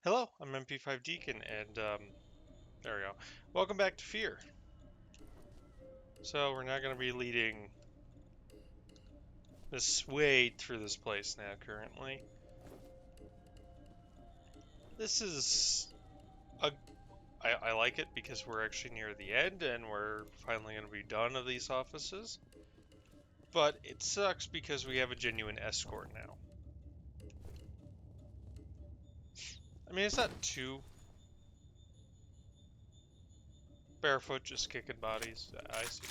Hello, I'm MP5 Deacon, and there we go. Welcome back to F.E.A.R. So we're not going to be leading this way through this place now. Currently, this is I like it because we're actually near the end, and we're finally going to be done of these offices. But it sucks because we have a genuine escort now. I mean, it's not too barefoot, just kicking bodies. I see.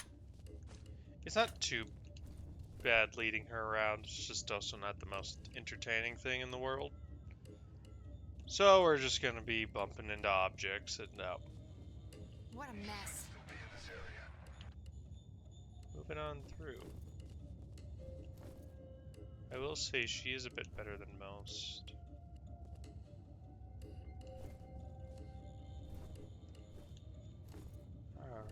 It's not too bad leading her around. It's just also not the most entertaining thing in the world. So we're just gonna be bumping into objects and What a mess. moving on through. I will say she is a bit better than most. Alright.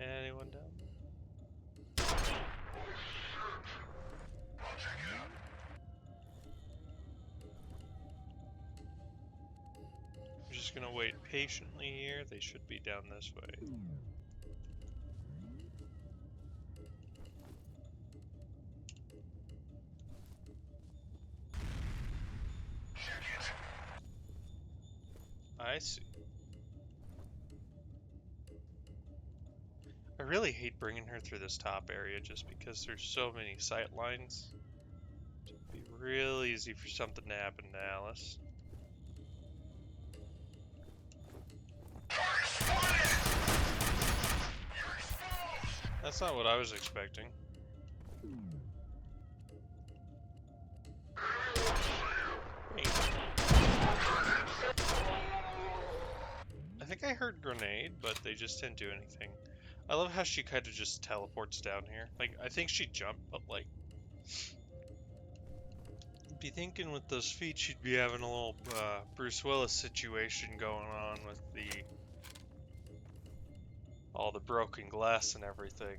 Anyone down there? I'm just gonna wait patiently here. They should be down this way. I see. I really hate bringing her through this top area just because there's so many sight lines. It'd be real easy for something to happen to Alice. That's not what I was expecting. Wait. I think I heard grenade, but they just didn't do anything. I love how she kind of just teleports down here. Like, I think she jumped, but like, be thinking with those feet she'd be having a little Bruce Willis situation going on with all the broken glass and everything.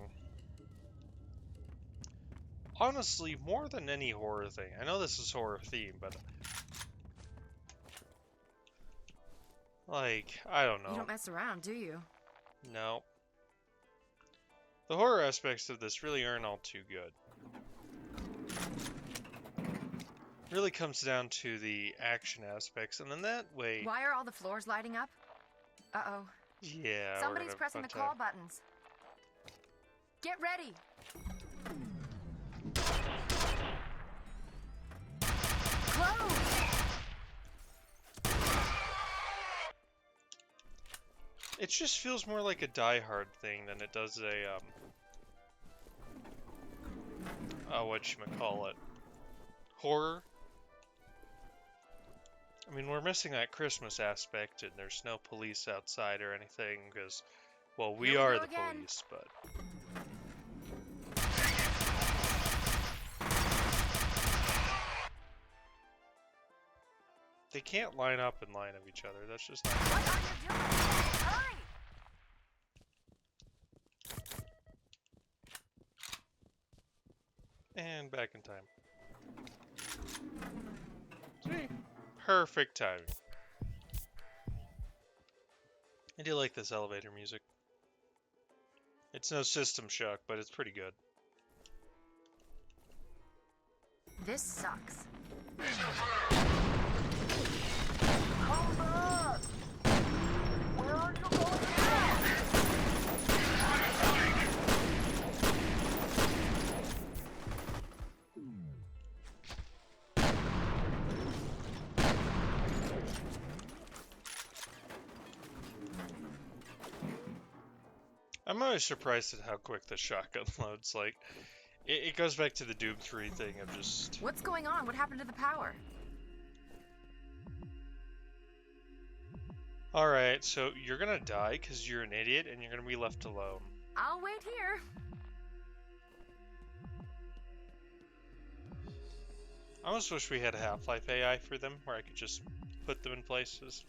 Honestly, more than any horror thing. I know this is horror themed, but like, I don't You know. don't mess around, do you? No. The horror aspects of this really aren't all too good. Really comes down to the action aspects, and then that way, Why are all the floors lighting up? Uh-oh. yeah, we're Somebody's gonna pressing the fun call time. buttons. Get ready! Close! It just feels more like a Die Hard thing than it does a whatchamacallit, horror. I mean, we're missing that Christmas aspect, and there's no police outside or anything, because, well, we Here we are go the again. police, but... They can't line up in line of each other, that's just not... What are you doing? Hurry! And back in time. See? Perfect timing. I do like this elevator music. It's no System Shock, but it's pretty good. This sucks. Come back! Where are you going now? I'm always surprised at how quick the shotgun loads. Like, it goes back to the Doom 3 thing of just... What's going on? What happened to the power? Alright, so you're gonna die because you're an idiot and you're gonna be left alone. I'll wait here. I almost wish we had a Half-Life AI for them, where I could just put them in places.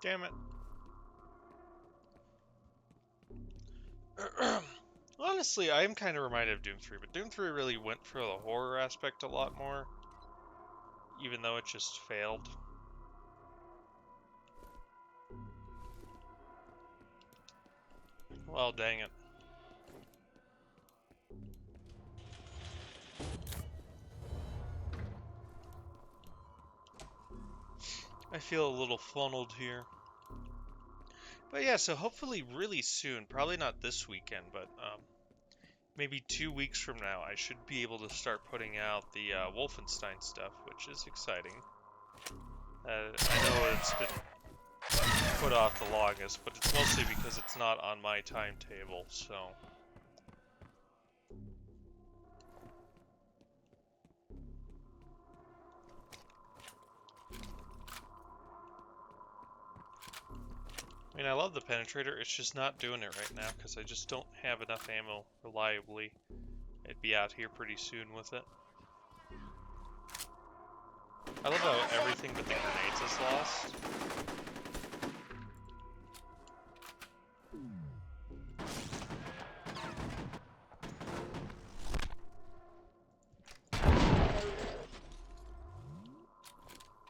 Damn it. Honestly, I am kind of reminded of Doom 3, but Doom 3 really went for the horror aspect a lot more, even though it just failed. Well, dang it. I feel a little funneled here. But yeah, so hopefully really soon, probably not this weekend, but maybe 2 weeks from now, I should be able to start putting out the Wolfenstein stuff, which is exciting. I know it's been put off the longest, but it's mostly because it's not on my timetable, so... I mean, I love the penetrator, it's just not doing it right now, because I just don't have enough ammo reliably. I'd be out here pretty soon with it. I love how everything but the grenades is lost.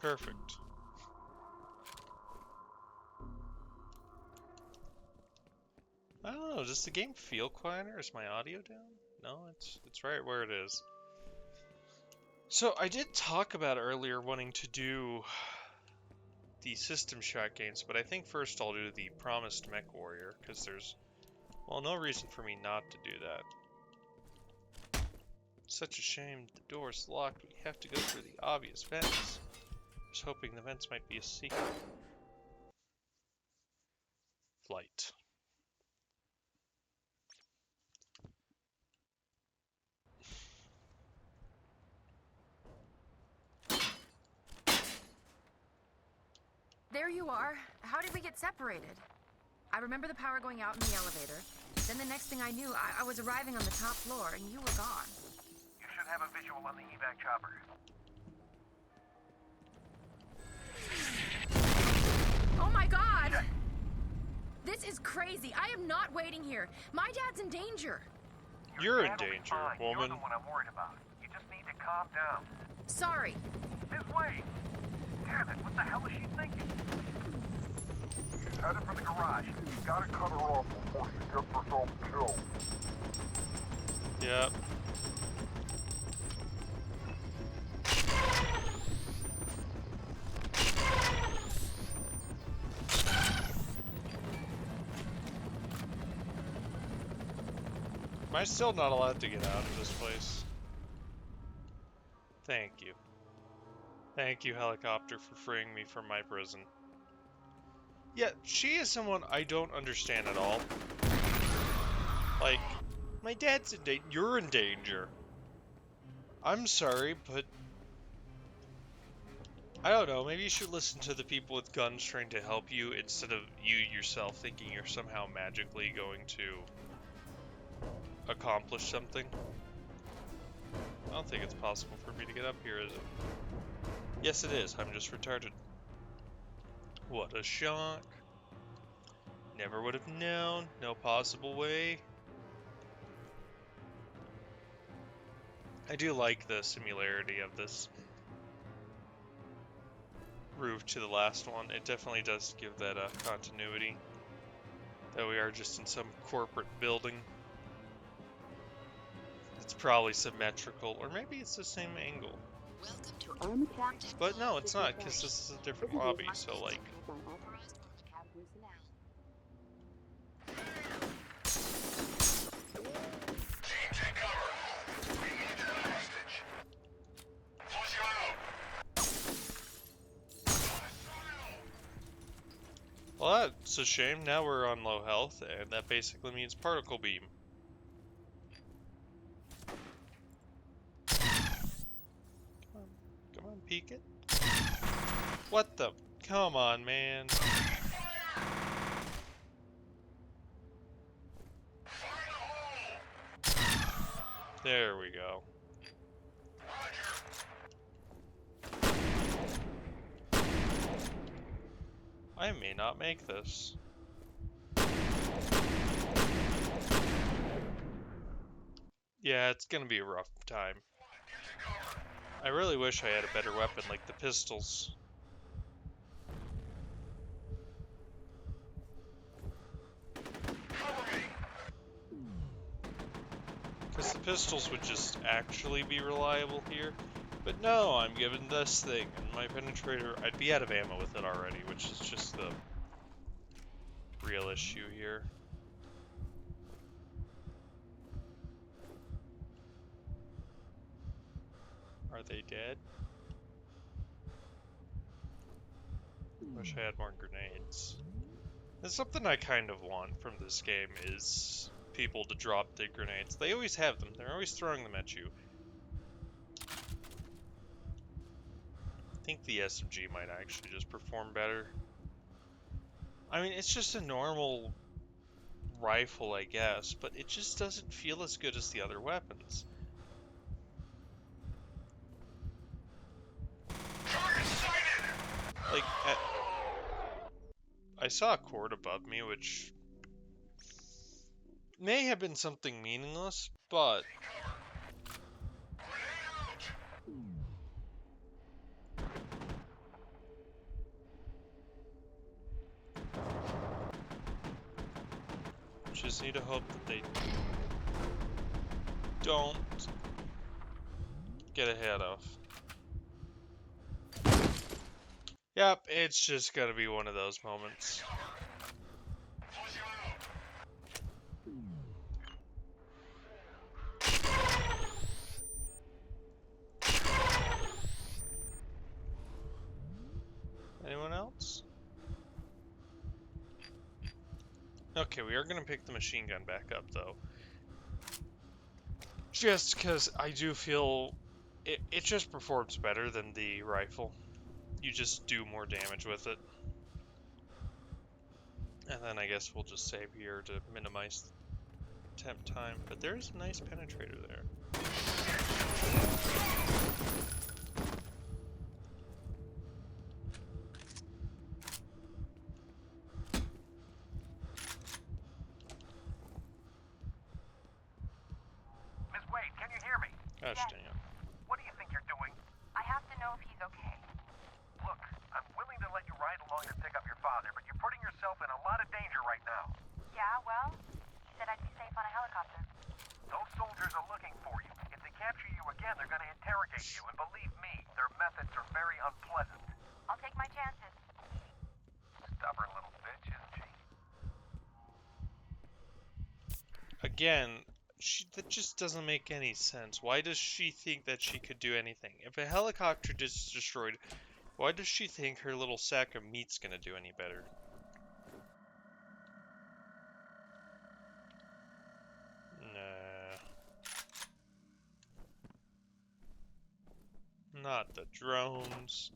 Perfect. I don't know, does the game feel quieter? Is my audio down? No, it's right where it is. So I did talk about earlier wanting to do the System Shock games, but I think first I'll do the Promised Mech Warrior, because there's, well, no reason for me not to do that. It's such a shame the door's locked, we have to go through the obvious vents. I was hoping the vents might be a secret. Flight. There you are. How did we get separated? I remember the power going out in the elevator. Then the next thing I knew, I was arriving on the top floor and you were gone. You should have a visual on the evac chopper. Oh my god! Check. This is crazy. I am not waiting here. My dad's in danger. You're in danger, woman. You're the one I'm worried about. You just need to calm down. Sorry. This way. Damn it, what the hell is she thinking? She's headed for the garage. You gotta cut her off before she gets herself killed. Yep. Am I still not allowed to get out of this place? Thank you. Thank you, helicopter, for freeing me from my prison. Yeah, she is someone I don't understand at all. Like, my dad's in danger. You're in danger. I'm sorry, but... I don't know, maybe you should listen to the people with guns trying to help you instead of you yourself thinking you're somehow magically going to accomplish something. I don't think it's possible for me to get up here, is it? Yes, it is. I'm just retarded. What a shock. Never would have known. No possible way. I do like the similarity of this roof to the last one. It definitely does give that continuity. That we are just in some corporate building. It's probably symmetrical, or maybe it's the same angle. But no, it's not, because this is a different lobby, so like... Well, that's a shame. Now we're on low health, and that basically means particle beam. Come on, peek it. What the? Come on, man. There we go. I may not make this. Yeah, it's gonna be a rough time. I really wish I had a better weapon like the pistols. Because the pistols would just actually be reliable here. But no, I'm given this thing, and my penetrator, I'd be out of ammo with it already, which is just the real issue here. Are they dead? Wish I had more grenades. That's something I kind of want from this game, is people to drop the grenades. They always have them. They're always throwing them at you. I think the SMG might actually just perform better. I mean, it's just a normal rifle, I guess, but it just doesn't feel as good as the other weapons. Like, I saw a cord above me, which may have been something meaningless, but just need to hope that they don't get ahead of. Yep, it's just gonna be one of those moments. Anyone else? Okay, we are gonna pick the machine gun back up, though. Just because I do feel it just performs better than the rifle. You just do more damage with it. And then I guess we'll just save here to minimize temp time. But there's a nice penetrator there. Miss Wade, can you hear me? Gosh Yes. dang it. What do you think you're doing? I have to know if he's okay. Look, I'm willing to let you ride along to pick up your father, but you're putting yourself in a lot of danger right now. Yeah, well, he said I'd be safe on a helicopter. Those soldiers are looking for you. If they capture you again, they're going to interrogate you, and believe me, their methods are very unpleasant. I'll take my chances. Stubborn little bitch, isn't she? Again, that just doesn't make any sense. Why does she think that she could do anything? If a helicopter is destroyed, why does she think her little sack of meat's gonna do any better? Nah. Not the drones.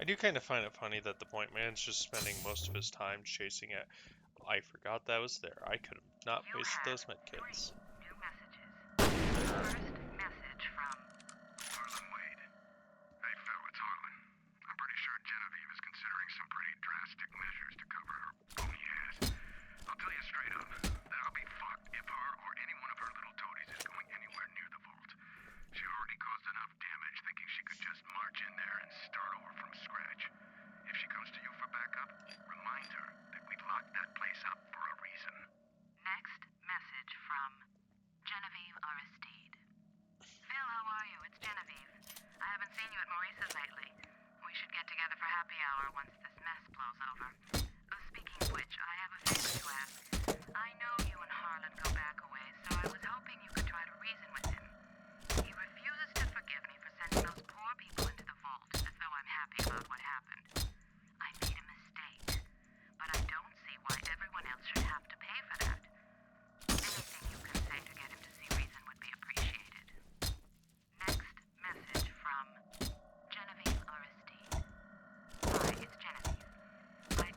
I do kind of find it funny that the point man's just spending most of his time chasing it. I forgot that was there. I could have not wasted those medkits. New messages. First message from Harlan Wade. Hey, Phil, it's Harlan. I'm pretty sure Genevieve is considering some pretty drastic measures to cover her bony ass. I'll tell you straight up, that'll be fucked if her or any one of her little toadies is going anywhere near the vault. She already caused enough damage thinking she could just march in there and start over from scratch. If she comes to you for backup, remind her that we locked that place up for a reason. next message from Genevieve Aristide. Phil, how are you? It's Genevieve. I haven't seen you at Maurice's lately. We should get together for happy hour once this mess blows over. Speaking of which, I have a favor to ask. I know you and Harlan go back a ways, so I was hoping you could try to reason with him. He refuses to forgive me for sending those poor people into the vault, as though I'm happy about what happened. I made a mistake, but I don't see why everyone else should have to pay for that. Anything you can say to get him to see reason would be appreciated. Next message from Genevieve Aristide. Hi, it's Genevieve. I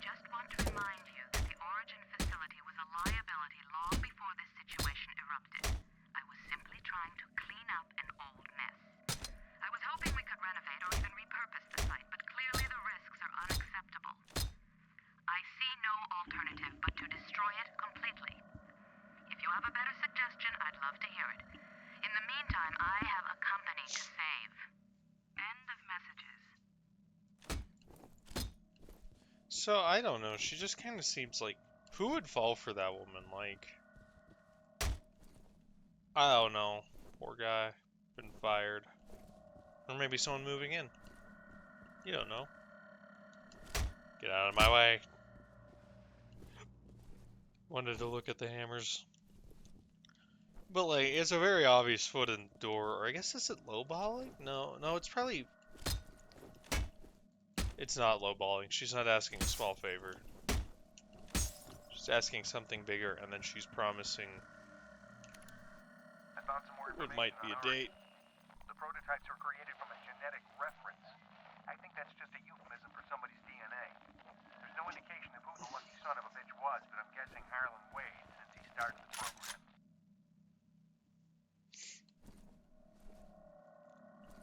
So, I don't know. She just kind of seems like... Who would fall for that woman? Like... I don't know. Poor guy. Been fired. Or maybe someone moving in. You don't know. Get out of my way. Wanted to look at the hammers. But, like, it's a very obvious foot in the door. Or I guess, is it lowballing? No, it's probably... It's not lowballing. She's not asking a small favor. She's asking something bigger, and then she's promising I found some more it might be a date. The prototypes were created from a genetic reference. I think that's just a euphemism for somebody's DNA. There's no indication of who the lucky son of a bitch was, but I'm guessing Harlan Wade since he started the program.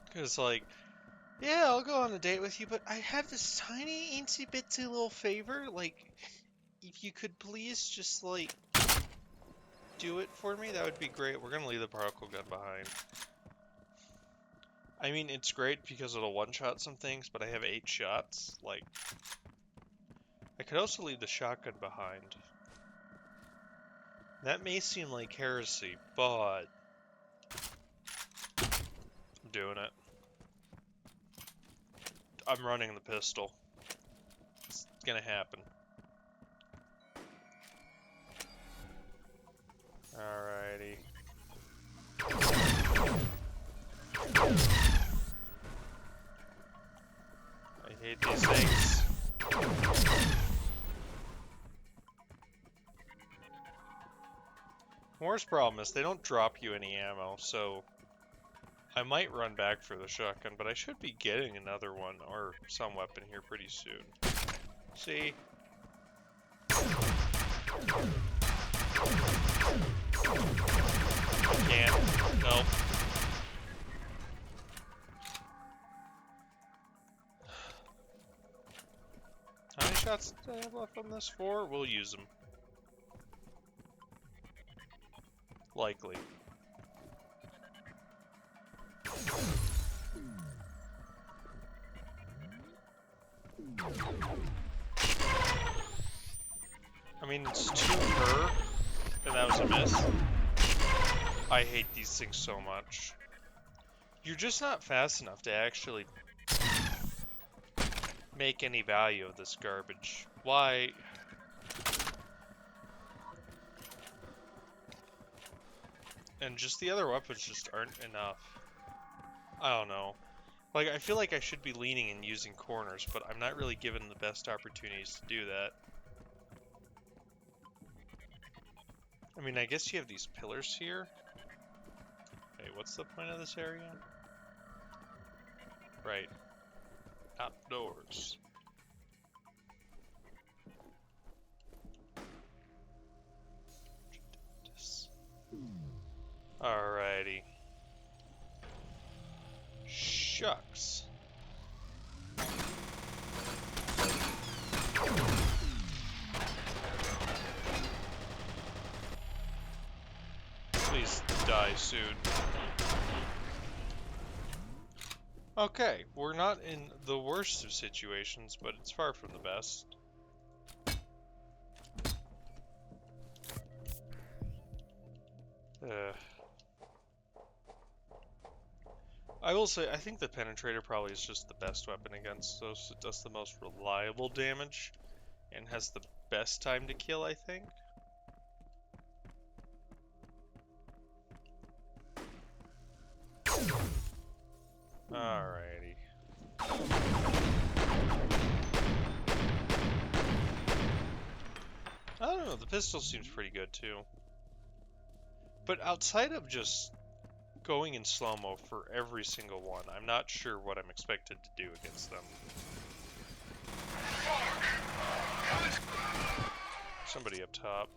Because, like, yeah, I'll go on a date with you, but I have this tiny, eensy bitsy little favor. Like, if you could please just, like, do it for me, that would be great. We're gonna leave the particle gun behind. I mean, it's great because it'll one-shot some things, but I have 8 shots. Like, I could also leave the shotgun behind. That may seem like heresy, but I'm doing it. I'm running the pistol. It's gonna happen. Alrighty. I hate these things. Worst problem is they don't drop you any ammo, so I might run back for the shotgun, but I should be getting another one or some weapon here pretty soon. See? Can't. Nope. How many shots do I have left on this? 4? We'll use them. Likely. I mean, it's 2 per, and that was a miss. I hate these things so much. You're just not fast enough to actually make any value of this garbage. Why? And just the other weapons just aren't enough. I don't know. Like, I feel like I should be leaning and using corners, but I'm not really given the best opportunities to do that. I mean, I guess you have these pillars here. Okay, what's the point of this area? Right. Outdoors. Alrighty. Shucks. Please die soon. Okay, we're not in the worst of situations, but it's far from the best. I will say, I think the Penetrator probably is just the best weapon against those. It does the most reliable damage, and has the best time to kill, I think. Alrighty. I don't know, the pistol seems pretty good too. But outside of just going in slow-mo for every single one, I'm not sure what I'm expected to do against them. Somebody up top.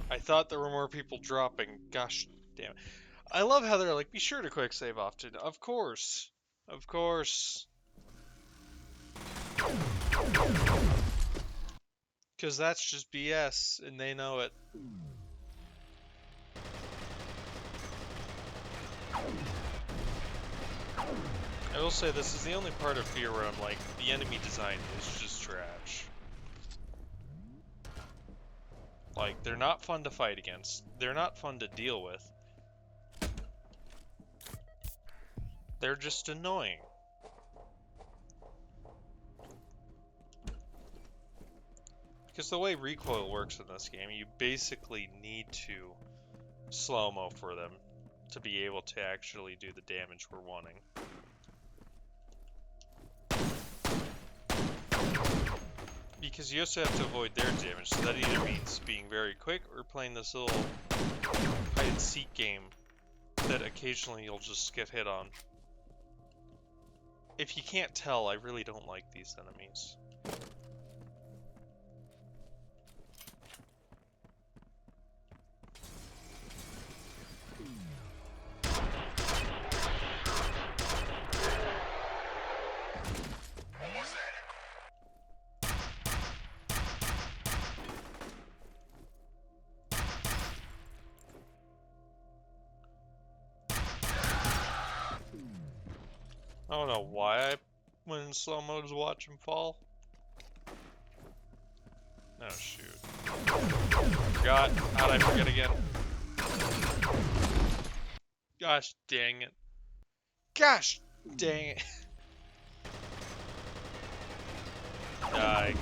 I thought there were more people dropping. Gosh damn it. I love how they're like, be sure to quick save often. Of course. Of course. Because that's just BS, and they know it. I will say this is the only part of F.E.A.R where I'm like, the enemy design is just trash. Like, they're not fun to fight against. They're not fun to deal with. They're just annoying. Because the way recoil works in this game, you basically need to slow-mo for them to be able to actually do the damage we're wanting. Because you also have to avoid their damage, so that either means being very quick or playing this little hide-and-seek game that occasionally you'll just get hit on. If you can't tell, I really don't like these enemies. I don't know why I went in slow mo to watch him fall. Oh shoot. Forgot. How'd I forget again? Gosh dang it. Gosh dang it. Die.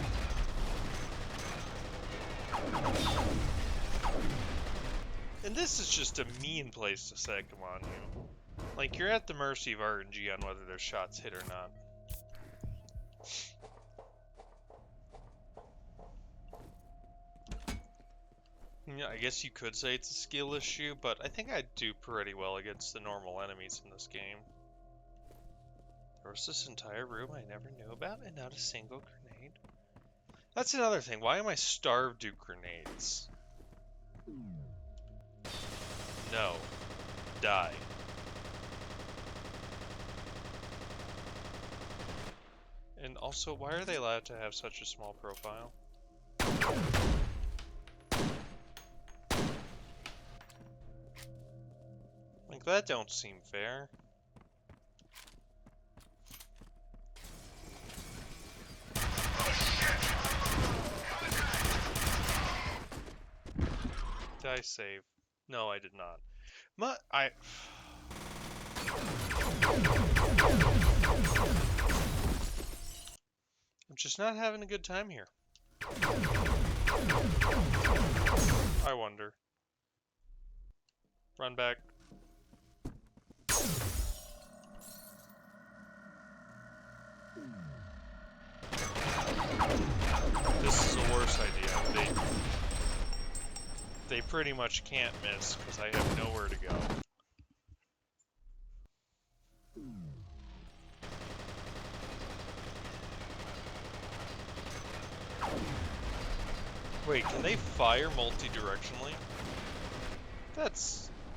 And this is just a mean place to set them on you. Like, you're at the mercy of RNG on whether their shots hit or not. Yeah, I guess you could say it's a skill issue, but I think I do pretty well against the normal enemies in this game. There was this entire room I never knew about, and not a single grenade. That's another thing. Why am I starved to grenades? No. Die. And also, why are they allowed to have such a small profile? Like, that don't seem fair. Did I save? No, I did not. I'm just not having a good time here. I wonder. Run back. This is a worse idea. They pretty much can't miss because I have nowhere to go. Wait, can they fire multi-directionally?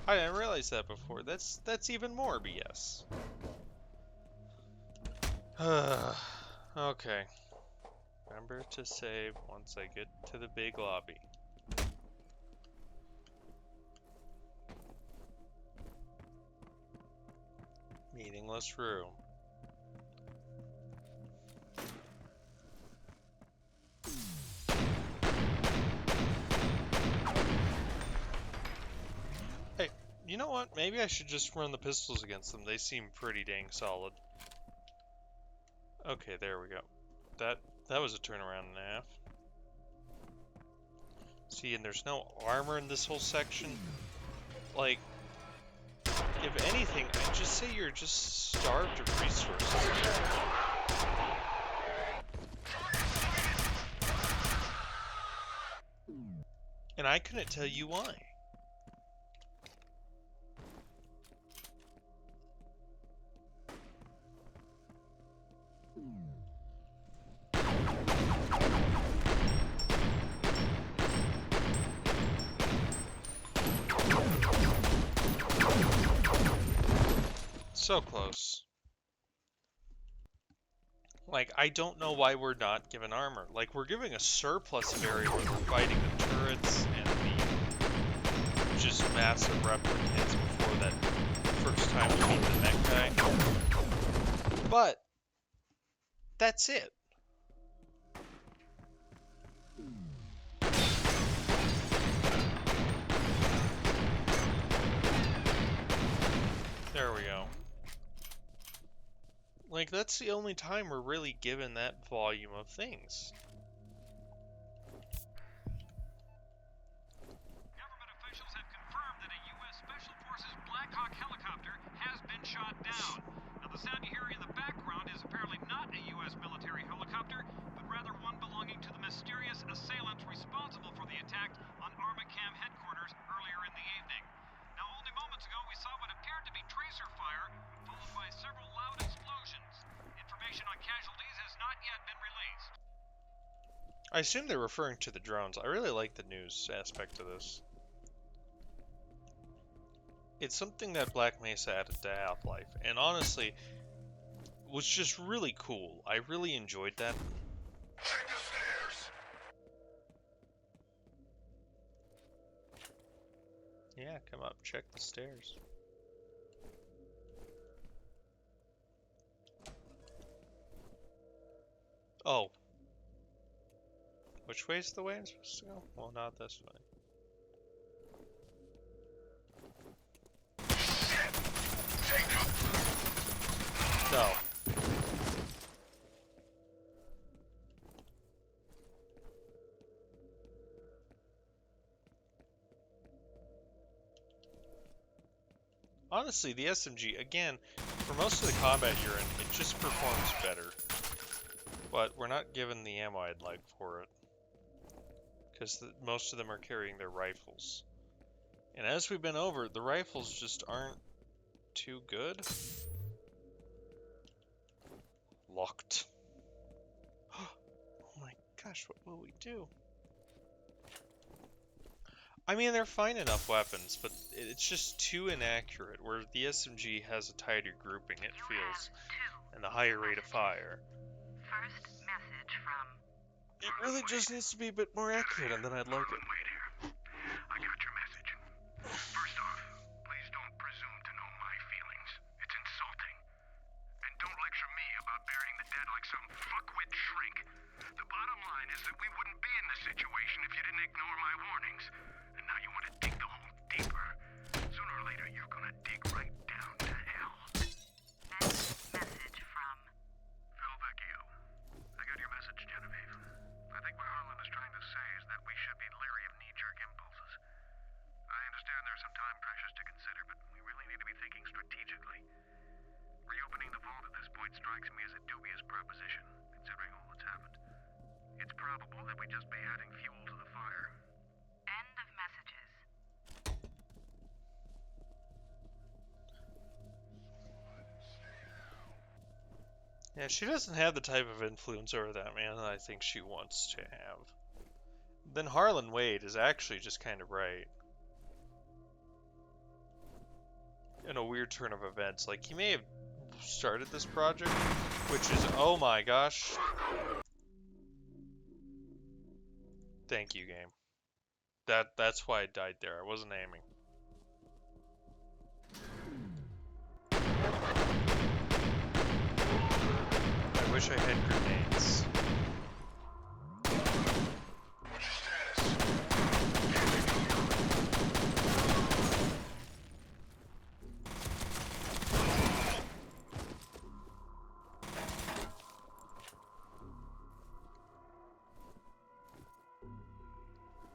I didn't realize that before. That's even more BS. Okay. Remember to save once I get to the big lobby. Meaningless room. Hey, you know what? Maybe I should just run the pistols against them. They seem pretty dang solid. Okay, there we go. That was a turnaround and a half. See, and there's no armor in this whole section. Like, if anything, I'd just say you're just starved of resources. And I couldn't tell you why. So close. Like, I don't know why we're not given armor. Like, we're giving a surplus of area where we're fighting the turrets and the just massive replicants before that first time we meet the mech guy. But, that's it. There we go. Like, that's the only time we're really given that volume of things. Government officials have confirmed that a U.S. Special Forces Black Hawk helicopter has been shot down. Now, the sound you hear in the background is apparently not a U.S. military helicopter, but rather one belonging to the mysterious assailants responsible for the attack on Armacam headquarters earlier in the evening. Now, only moments ago, we saw what appeared to be tracer fire, followed by several loud explosions. Information on casualties has not yet been released. I assume they're referring to the drones. I really like the news aspect of this. It's something that Black Mesa added to Half-Life, and honestly, was just really cool. I really enjoyed that. Check the stairs. Yeah, come up, check the stairs. Oh. Which way's the way I'm supposed to go? Well, not this way. No. Honestly, the SMG, again, for most of the combat you're in, it just performs better. But we're not given the ammo I'd like for it. Because most of them are carrying their rifles. And as we've been over, the rifles just aren't too good. Locked. Oh my gosh, what will we do? I mean, they're fine enough weapons, but it's just too inaccurate, where the SMG has a tighter grouping, it feels, and a higher rate of fire. First message from... It really just needs to be a bit more accurate, and then I'd like it. Wait here. I got your message. First off, please don't presume to know my feelings. It's insulting. And don't lecture me about burying the dead like some fuckwit shrink. The bottom line is that we wouldn't be in this situation if you didn't ignore my warnings. And now you want to dig the hole deeper. Sooner or later, you're gonna dig right down to hell. Next message from... F.E.A.R. I got your message, Genevieve. I think what Harlan is trying to say is that we should be leery of knee-jerk impulses. I understand there's some time pressures to consider, but we really need to be thinking strategically. Reopening the vault at this point strikes me as a dubious proposition, considering all that's happened. It's probable that we just be adding fuel to the fire. End of messages. Yeah, she doesn't have the type of influence over that man that I think she wants to have. Then Harlan Wade is actually just kind of right. In a weird turn of events. Like, he may have started this project, which is, oh my gosh. Thank you, game. That's why I died there. I wasn't aiming. I wish I had grenades. What's your status?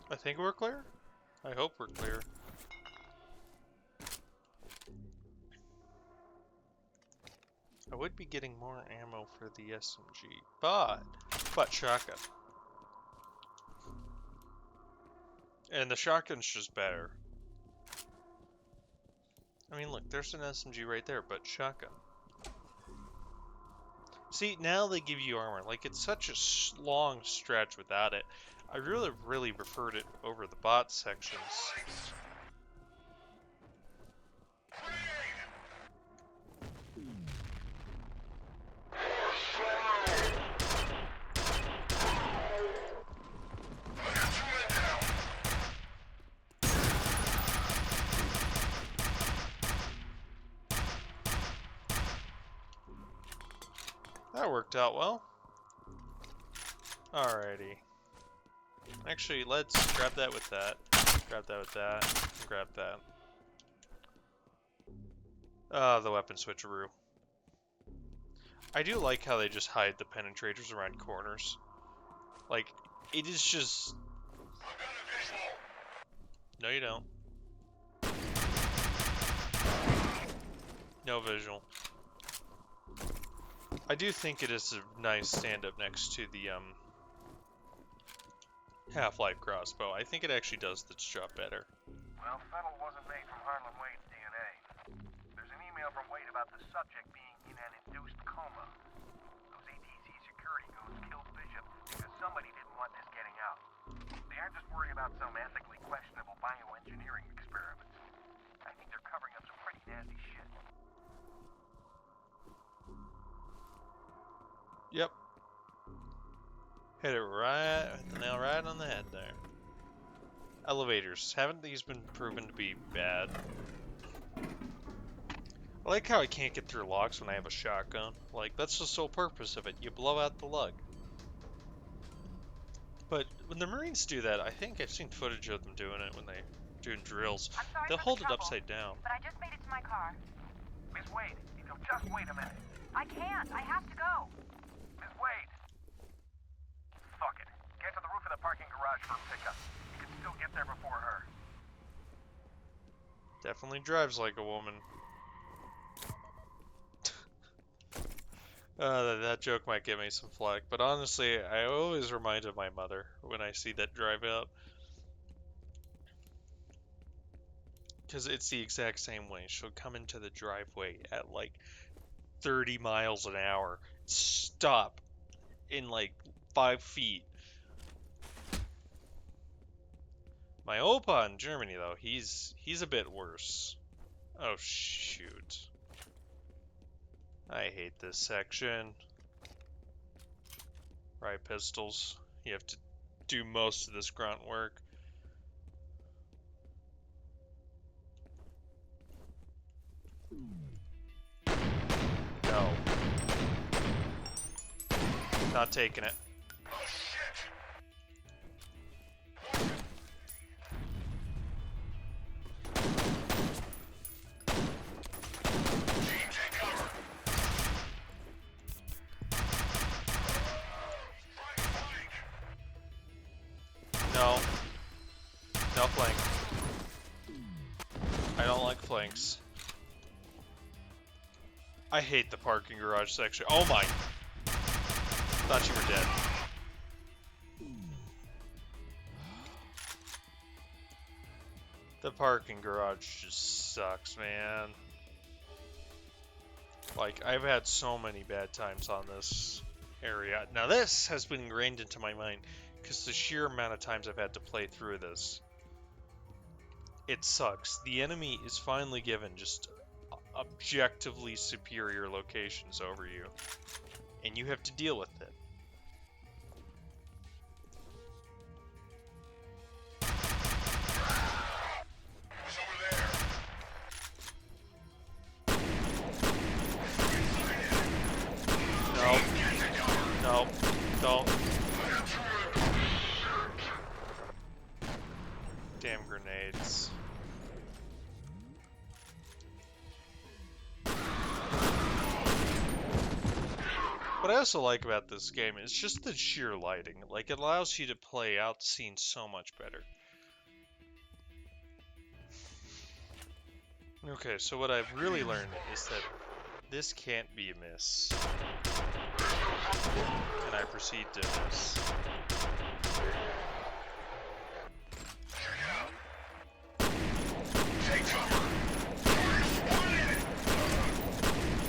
I think we're clear? I hope we're clear. I would be getting more ammo for the SMG, but shotgun. And the shotgun's just better. I mean, look, there's an SMG right there, but shotgun. See, now they give you armor. Like, it's such a long stretch without it. I really preferred it over the bot sections. That worked out well. Alrighty. Actually, let's grab that with that. Grab that with that. And grab that. The weapon switcheroo. I do like how they just hide the penetrators around corners. Like, it is just... No, you don't. No visual. I do think it is a nice stand-up next to the, Half-Life crossbow. I think it actually does its job better. Well, Fettel wasn't made from Harlan Wade's DNA. There's an email from Wade about the subject being in an induced coma. Those ATC security goons killed Bishop because somebody didn't want this getting out. They aren't just worried about some ethically questionable bioengineering experiments. I think they're covering up some pretty nasty shit. Yep. Hit it right, hit the nail right on the head there. Elevators. Haven't these been proven to be bad? I like how I can't get through locks when I have a shotgun. Like, that's the sole purpose of it. You blow out the lug. But when the Marines do that, I think I've seen footage of them doing it when they're doing drills. I'm sorry They'll for hold the it trouble, upside down. but I just made it to my car. Miss Wade, if you'll just wait a minute. I can't. I have to go. Miss Wade! Fuck it. Get to the roof of the parking garage for a pickup. You can still get there before her. Definitely drives like a woman. That joke might give me some flack, but honestly, I always remind of my mother when I see that drive up. Because it's the exact same way. She'll come into the driveway at like 30 miles an hour, stop in like 5 feet. My Opa in Germany, though, he's a bit worse. Oh, shoot. I hate this section. Right, pistols. You have to do most of this grunt work. No. Not taking it. No. No flank. I don't like flanks. I hate the parking garage section. Oh my! Thought you were dead. The parking garage just sucks, man. Like, I've had so many bad times on this area. Now this has been ingrained into my mind because the sheer amount of times I've had to play through this. It sucks. The enemy is finally given just objectively superior locations over you, and you have to deal with it. No, don't. Damn grenades. What I also like about this game is just the sheer lighting. Like, it allows you to play out the scene so much better. Okay, so what I've really learned is that this can't be a miss. And I proceed to miss.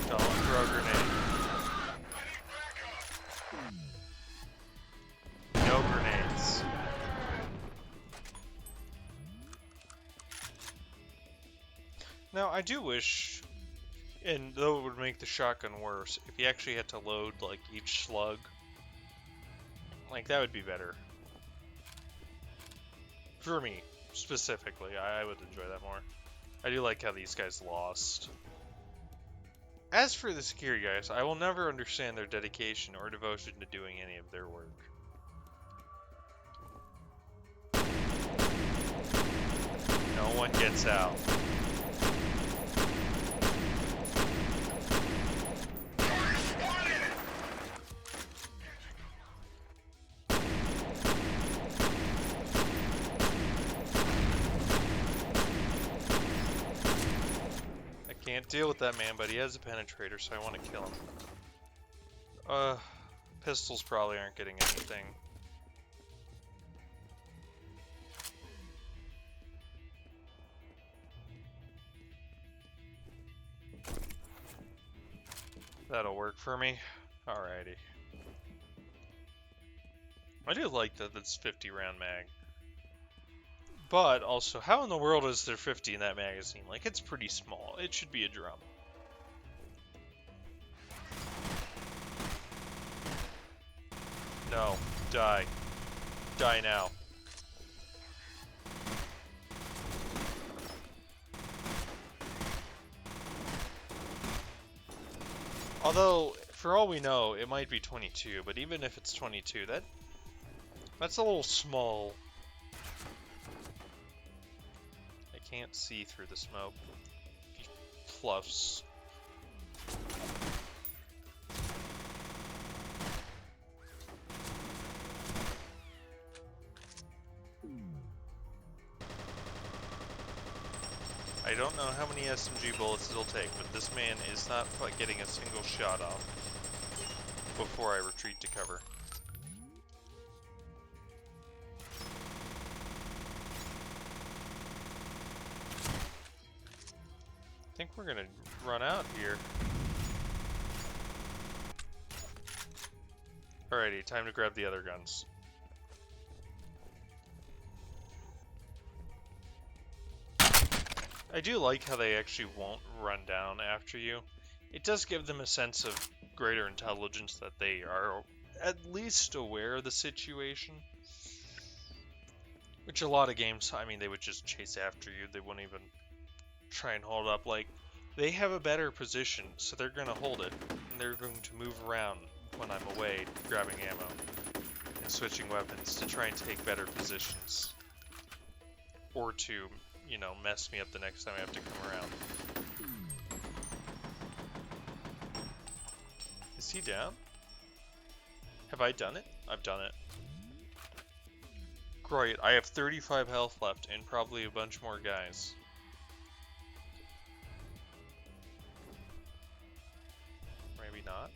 Don't throw a grenade. No grenades. Now, I do wish, and though it would make the shotgun worse, if you actually had to load, like, each slug. Like, that would be better. For me, specifically, I would enjoy that more. I do like how these guys lost. As for the security guys, I will never understand their dedication or devotion to doing any of their work. No one gets out. I can't deal with that man, but he has a penetrator, so I want to kill him. Pistols probably aren't getting anything. That'll work for me. Alrighty. I do like that it's 50 round mag. But also, how in the world is there 50 in that magazine? Like, it's pretty small. It should be a drum. No. Die. Die now. Although, for all we know, it might be 22, but even if it's 22, that's a little small. I can't see through the smoke. Fluffs. I don't know how many SMG bullets it'll take, but this man is not getting a single shot off before I retreat to cover. I think we're gonna run out here. Alrighty, time to grab the other guns. I do like how they actually won't run down after you. It does give them a sense of greater intelligence that they are at least aware of the situation. Which a lot of games, I mean, they would just chase after you. They wouldn't even try and hold up. Like, they have a better position, so they're going to hold it. And they're going to move around when I'm away, grabbing ammo and switching weapons to try and take better positions. Or to, you know, mess me up the next time I have to come around. Is he down? Have I done it? I've done it. Great, I have 35 health left and probably a bunch more guys. Maybe not.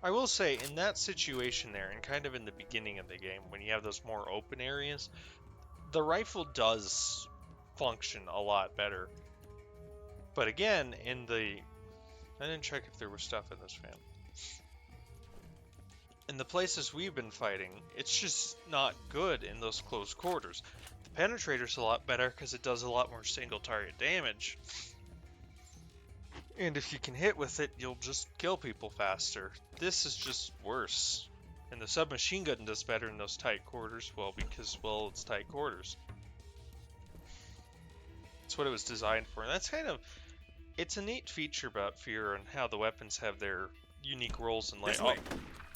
I will say, in that situation there, and kind of in the beginning of the game, when you have those more open areas, the rifle does function a lot better. But again, I didn't check if there was stuff in this fan. In the places we've been fighting, it's just not good in those close quarters. The penetrator's a lot better because it does a lot more single target damage. And if you can hit with it, you'll just kill people faster. This is just worse. And the submachine gun does better in those tight quarters, well, because, well, it's tight quarters. That's what it was designed for. And that's kind of, it's a neat feature about F.E.A.R and how the weapons have their unique roles in life.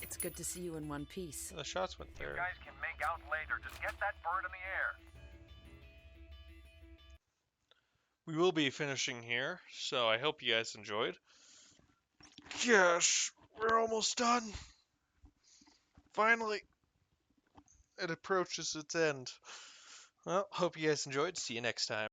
It's good to see you in one piece. The shots went there. You guys can make out later. Just get that bird in the air. We will be finishing here, so I hope you guys enjoyed. Gosh, we're almost done. Finally, it approaches its end. Well, hope you guys enjoyed. See you next time.